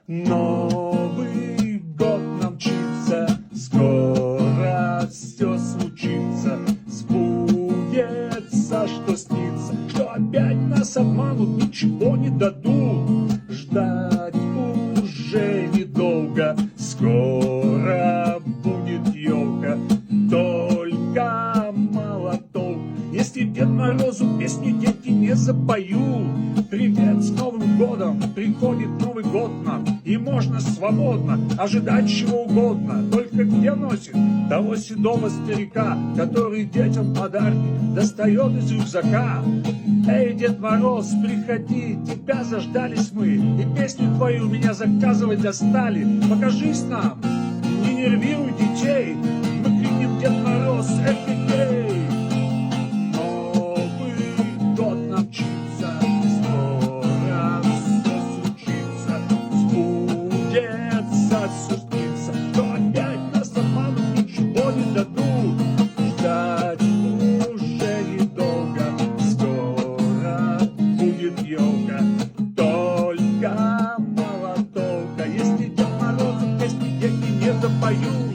Новый год нам мчится, скоро все случится, сбудется, что снится, что опять нас обманут, ничего не дадут. Ждать уже недолго, скоро будет елка, только мало толк, если Дед Морозу песни дети не запоют. Привет с Новым годом, приходит Новый год нам, и можно свободно ожидать чего угодно. Только где носит того седого старика, который детям подарки достает из рюкзака? Эй, Дед Мороз, приходи, тебя заждались мы, и песню твою меня заказывать достали. Покажись нам, не нервируй детей, мы крикнем: Дед Мороз, эй! Новый год нам мчится, скоро все случится, сбудется, сустится, что опять нас обманут, ничего не дадут. Ждать уже недолго, скоро будет елка, только мало толка, если Дед Морозу песни дети не запоют.